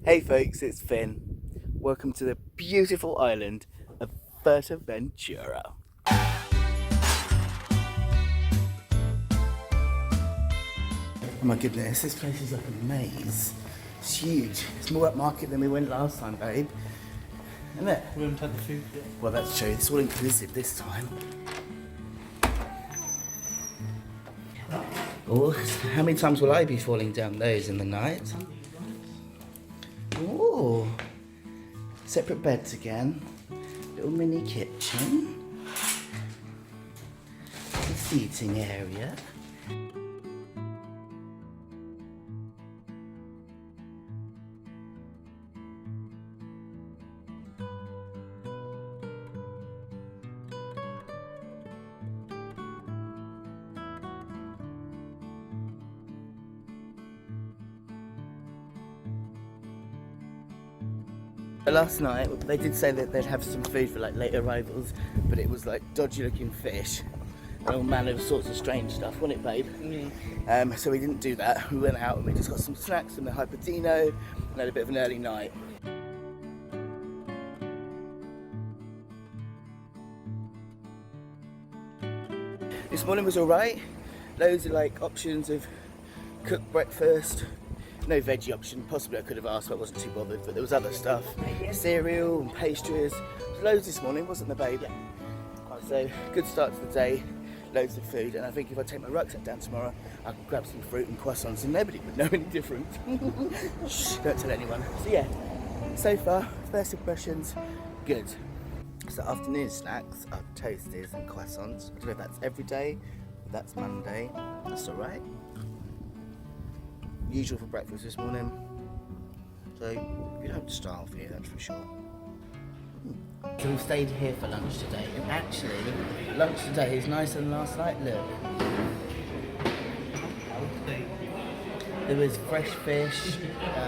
Hey folks, it's Finn. Welcome to the beautiful island of Fuerteventura. Oh my goodness, this place is like a maze. It's huge. It's more upmarket than we went last time, babe. Isn't it? We haven't had the food yet. Well, that's true. It's all inclusive this time. Oh, how many times will I be falling down those in the night? Oh, separate beds again. Little mini kitchen. The seating area. Last night they did say that they'd have some food for like late arrivals, but it was like dodgy looking fish and all manner of sorts of strange stuff, wasn't it, babe? Mm. So we didn't do that. We went out and we just got some snacks from the Hypertino and had a bit of an early night. This morning was alright. Loads of like options of cooked breakfast. No veggie option, possibly I could have asked, but I wasn't too bothered, but there was other stuff. Cereal and pastries. There was loads this morning, wasn't there, babe? So, good start to the day, loads of food, and I think if I take my rucksack down tomorrow, I can grab some fruit and croissants and nobody would know any different. Shh, don't tell anyone. So yeah, so far, first impressions, good. So afternoon snacks are toasties and croissants. I don't know if that's every day, but that's Monday. That's alright. Usual for breakfast this morning, so you don't starve here, that's for sure. So we've stayed here for lunch today, and actually lunch today is nicer than last night. Look, there was fresh fish,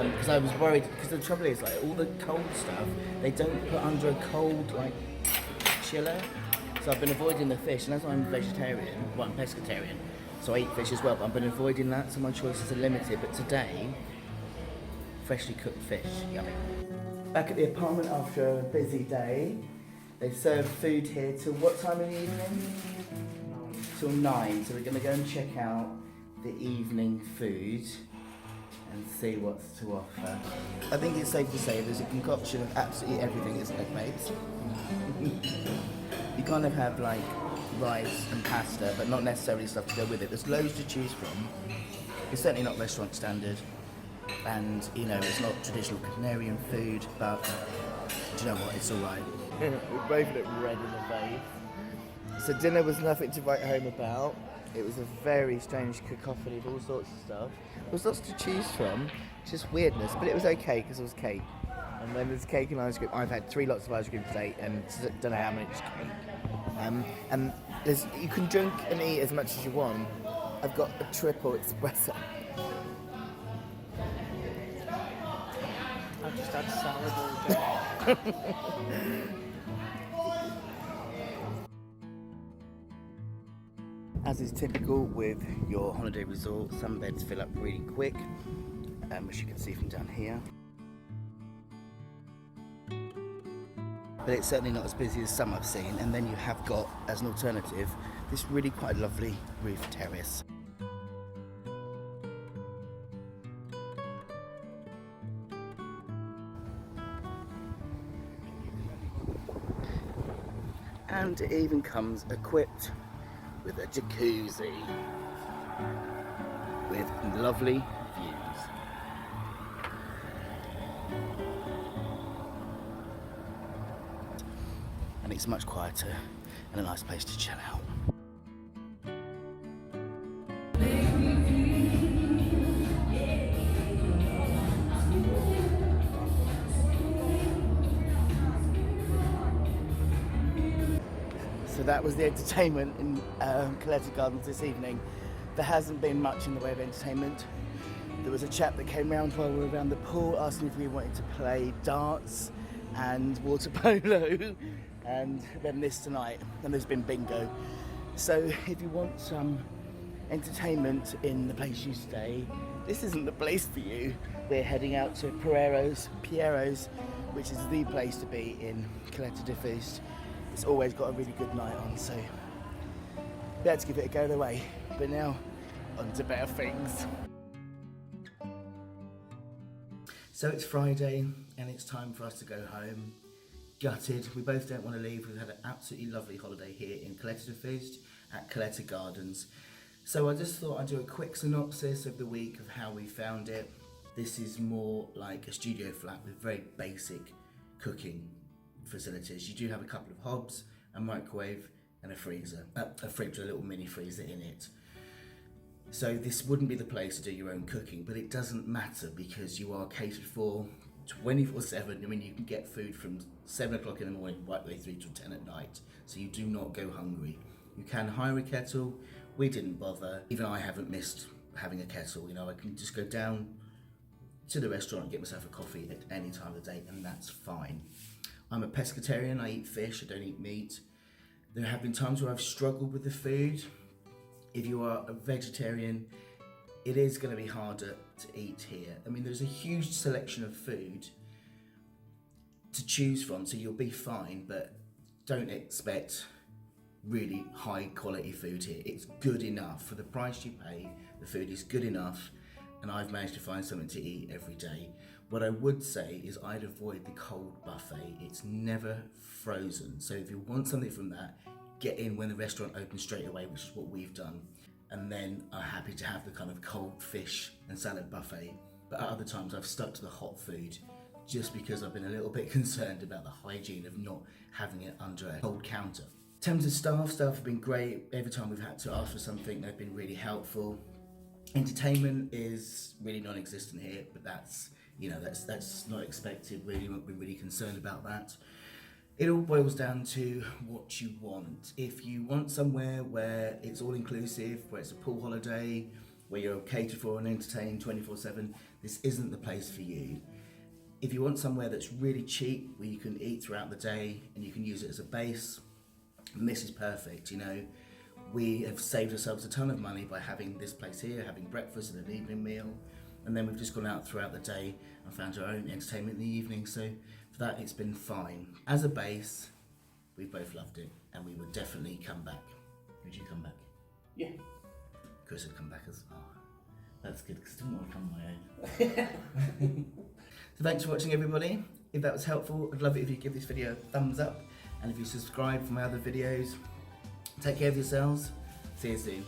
because I was worried, because the trouble is like all the cold stuff they don't put under a cold like chiller, so I've been avoiding the fish, and as I'm vegetarian, well I'm pescatarian, so I eat fish as well, but I've been avoiding that, so my choices are limited. But today, freshly cooked fish, yummy. Back at the apartment after a busy day. They serve food here till what time in the evening? Till 9, so we're going to go and check out the evening food and see what's to offer. I think it's safe to say there's a concoction of absolutely everything, isn't it, babes? You kind of have like rice and pasta, but not necessarily stuff to go with it. There's loads to choose from. It's certainly not restaurant standard, and you know it's not traditional Canarian food, but do you know what, it's alright. We both look red in the face. So dinner was nothing to write home about. It was a very strange cacophony of all sorts of stuff. There was lots to choose from, just weirdness, but it was okay because it was cake. And then there's cake and ice cream. I've had 3 lots of ice cream today and don't know how many is cake. And you can drink and eat as much as you want. I've got a triple espresso. I've just had salad all day. As is typical with your holiday resort, some beds fill up really quick, as you can see from down here. But it's certainly not as busy as some I've seen, and then you have got, as an alternative, this really quite lovely roof terrace. And it even comes equipped with a jacuzzi with lovely views. And it's much quieter and a nice place to chill out. So that was the entertainment in Caleta Gardens this evening. There hasn't been much in the way of entertainment. There was a chap that came round while we were around the pool asking if we wanted to play darts and water polo, and then this tonight, and there's been bingo. So if you want some entertainment in the place you stay, this isn't the place for you. we're heading out to Piero's, which is the place to be in Caleta De Fuste. It's always got a really good night on, so let's give it a go the way. But now, on to better things. So it's Friday, and it's time for us to go home. Gutted, we both don't want to leave. We've had an absolutely lovely holiday here in Caleta De Fuste at Caleta Gardens. So I just thought I'd do a quick synopsis of the week of how we found it. This is more like a studio flat with very basic cooking facilities. You do have a couple of hobs, a microwave and a freezer. A fridge with a little mini freezer in it. So this wouldn't be the place to do your own cooking, but it doesn't matter because you are catered for 24/7. I mean, you can get food from 7 o'clock in the morning right the way through to 10 at night, so you do not go hungry. You can hire a kettle. We didn't bother. Even I haven't missed having a kettle. You know, I can just go down to the restaurant and get myself a coffee at any time of the day, and that's fine. I'm a pescatarian. I eat fish. I don't eat meat. There have been times where I've struggled with the food. If you are a vegetarian, it is going to be harder to eat here. I mean, there's a huge selection of food to choose from, so you'll be fine, but don't expect really high quality food here. It's good enough. For the price you pay, the food is good enough, and I've managed to find something to eat every day. What I would say is I'd avoid the cold buffet. It's never frozen. So if you want something from that, get in when the restaurant opens straight away, which is what we've done, and then are happy to have the kind of cold fish and salad buffet. But at other times I've stuck to the hot food just because I've been a little bit concerned about the hygiene of not having it under a cold counter. In terms of staff have been great. Every time we've had to ask for something, they've been really helpful. Entertainment is really non-existent here, but that's not expected. Really, won't be really concerned about that. It all boils down to what you want. If you want somewhere where it's all inclusive, where it's a pool holiday, where you're catered for and entertained 24/7, this isn't the place for you. If you want somewhere that's really cheap, where you can eat throughout the day and you can use it as a base, and this is perfect. You know, we have saved ourselves a ton of money by having this place here, having breakfast and an evening meal, and then we've just gone out throughout the day and found our own entertainment in the evening. So for that, it's been fine. As a base, we've both loved it, and we would definitely come back. Would you come back? Yeah. Chris would come back as well. That's good, because I didn't want to come on my own. So thanks for watching, everybody. If that was helpful, I'd love it if you give this video a thumbs up, and if you subscribe for my other videos. Take care of yourselves. See you soon.